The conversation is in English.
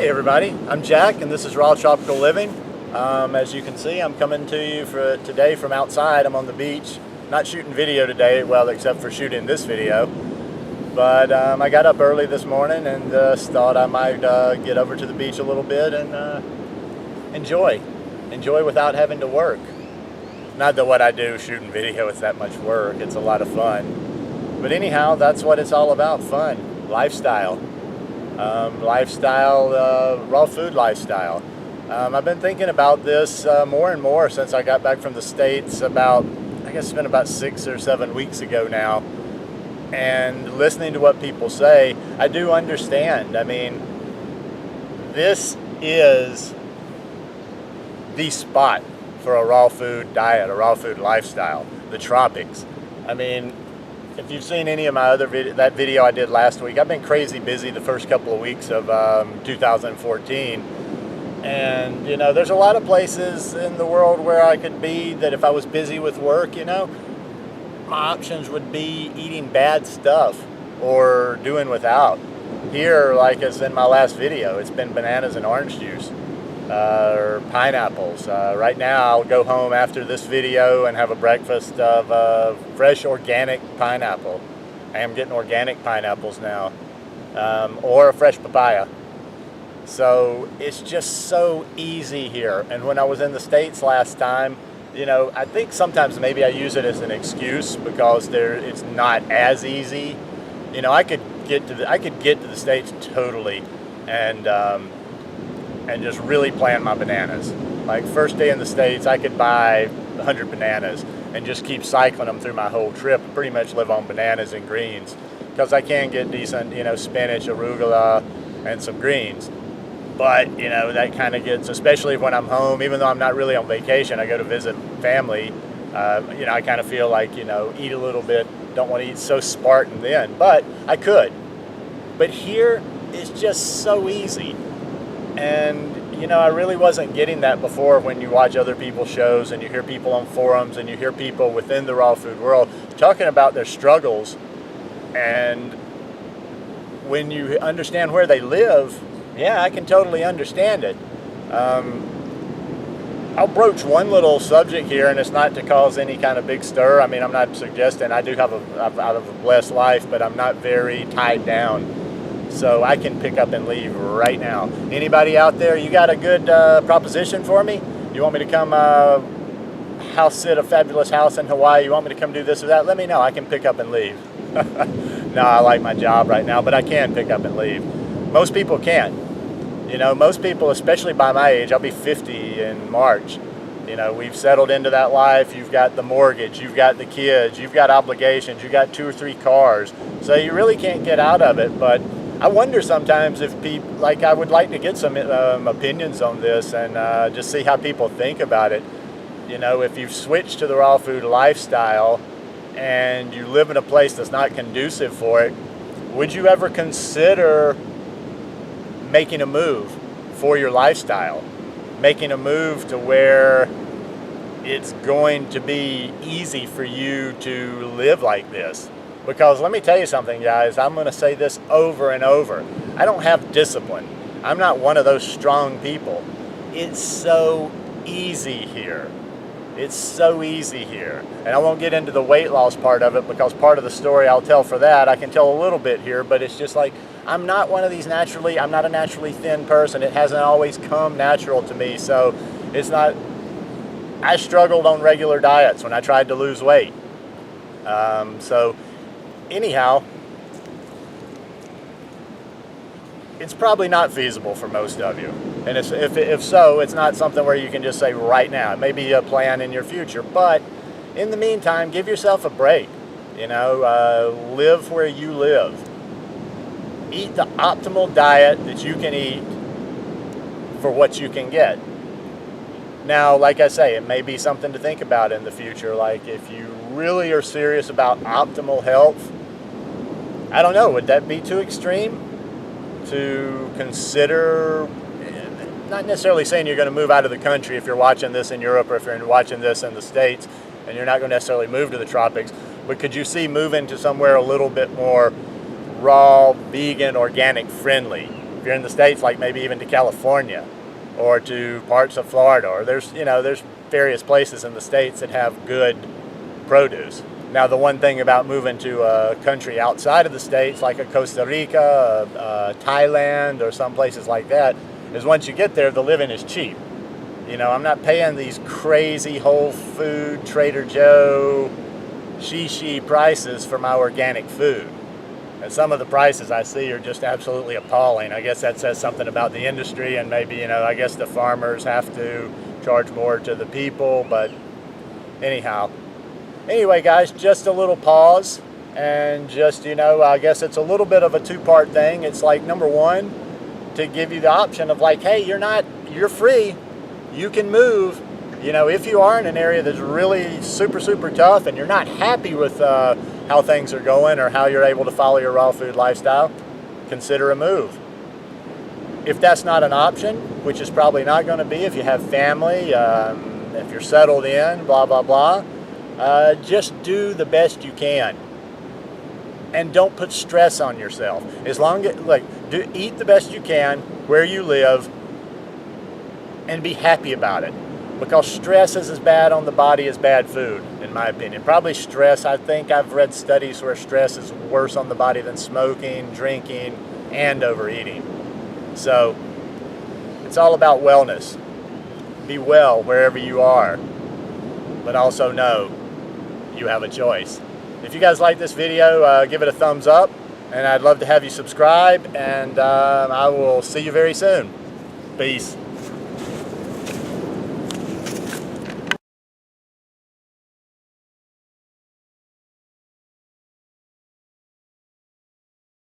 Hey everybody, I'm Jack and this is Raw Tropical Living. As you can see, I'm coming to you today from outside. I'm on the beach, not shooting video today, well except for shooting this video. But I got up early this morning and thought I might get over to the beach a little bit and enjoy without having to work. Not that what I do shooting video is that much work, it's a lot of fun. But anyhow, that's what it's all about, fun, lifestyle. Raw food lifestyle. I've been thinking about this more and more since I got back from the States I guess it's been about 6 or 7 weeks ago now. And listening to what people say, I do understand. I mean, this is the spot for a raw food diet, a raw food lifestyle, the tropics. I mean, if you've seen any of my other that video I did last week, I've been crazy busy the first couple of weeks of 2014. And, you know, there's a lot of places in the world where I could be that if I was busy with work, you know, my options would be eating bad stuff or doing without. Here, like as in my last video, it's been bananas and orange juice. Or pineapples. Right now I'll go home after this video and have a breakfast of fresh organic pineapple. I am getting organic pineapples now. Or a fresh papaya. So it's just so easy here. And when I was in the States last time, you know, I think sometimes maybe I use it as an excuse because it's not as easy. You know, I could get to the States totally and just really plan my bananas. Like first day in the States, I could buy 100 bananas and just keep cycling them through my whole trip. Pretty much live on bananas and greens because I can get decent, you know, spinach, arugula, and some greens. But, you know, that kind of gets, especially when I'm home, even though I'm not really on vacation, I go to visit family. You know, I kind of feel like, you know, eat a little bit, don't want to eat so Spartan then, but I could. But here, it's just so easy. And, you know, I really wasn't getting that before when you watch other people's shows and you hear people on forums and you hear people within the raw food world talking about their struggles. And when you understand where they live, yeah, I can totally understand it. I'll broach one little subject here, and it's not to cause any kind of big stir. I mean, I'm not suggesting I do have a blessed life, but I'm not very tied down. So I can pick up and leave right now. Anybody out there, you got a good proposition for me? You want me to come house sit a fabulous house in Hawaii? You want me to come do this or that? Let me know. I can pick up and leave. No, I like my job right now, but I can pick up and leave. Most people can't. You know, most people, especially by my age, I'll be 50 in March. You know, we've settled into that life. You've got the mortgage, you've got the kids, you've got obligations, you've got 2 or 3 cars. So you really can't get out of it. But I wonder sometimes if people, like I would like to get some opinions on this and just see how people think about it. You know, if you've switched to the raw food lifestyle and you live in a place that's not conducive for it, would you ever consider making a move for your lifestyle? Making a move to where it's going to be easy for you to live like this. Because let me tell you something, guys, I'm going to say this over and over. I don't have discipline. I'm not one of those strong people. It's so easy here. It's so easy here. And I won't get into the weight loss part of it because part of the story I'll tell for that. I can tell a little bit here, but it's just like, I'm not one of these I'm not a naturally thin person. It hasn't always come natural to me. So it's not, I struggled on regular diets when I tried to lose weight. So anyhow, it's probably not feasible for most of you. And if so, it's not something where you can just say right now. It may be a plan in your future. But in the meantime, give yourself a break. You know, live where you live. Eat the optimal diet that you can eat for what you can get. Now, like I say, it may be something to think about in the future. Like if you really are serious about optimal health, I don't know, would that be too extreme to consider? Not necessarily saying you're going to move out of the country if you're watching this in Europe or if you're watching this in the States and you're not going to necessarily move to the tropics, but could you see moving to somewhere a little bit more raw, vegan, organic friendly? If you're in the States, like maybe even to California or to parts of Florida, or there's various places in the States that have good produce. Now, the one thing about moving to a country outside of the States, like a Costa Rica, Thailand, or some places like that, is once you get there, the living is cheap. I'm not paying these crazy Whole Food, Trader Joe, shishi prices for my organic food. And some of the prices I see are just absolutely appalling. I guess that says something about the industry, and maybe, I guess the farmers have to charge more to the people, but anyhow. Anyway, guys, just a little pause, and just, I guess it's a little bit of a two-part thing. It's like, number one, to give you the option of like, hey, you're free. You can move. If you are in an area that's really super, super tough and you're not happy with how things are going or how you're able to follow your raw food lifestyle, consider a move. If that's not an option, which is probably not going to be if you have family, if you're settled in, blah, blah, blah, just do the best you can. And don't put stress on yourself. As long as, eat the best you can where you live and be happy about it. Because stress is as bad on the body as bad food, in my opinion. Probably stress, I think I've read studies where stress is worse on the body than smoking, drinking, and overeating. So, it's all about wellness. Be well wherever you are, but also know you have a choice. If you guys like this video, give it a thumbs up, and I'd love to have you subscribe, and I will see you very soon. Peace.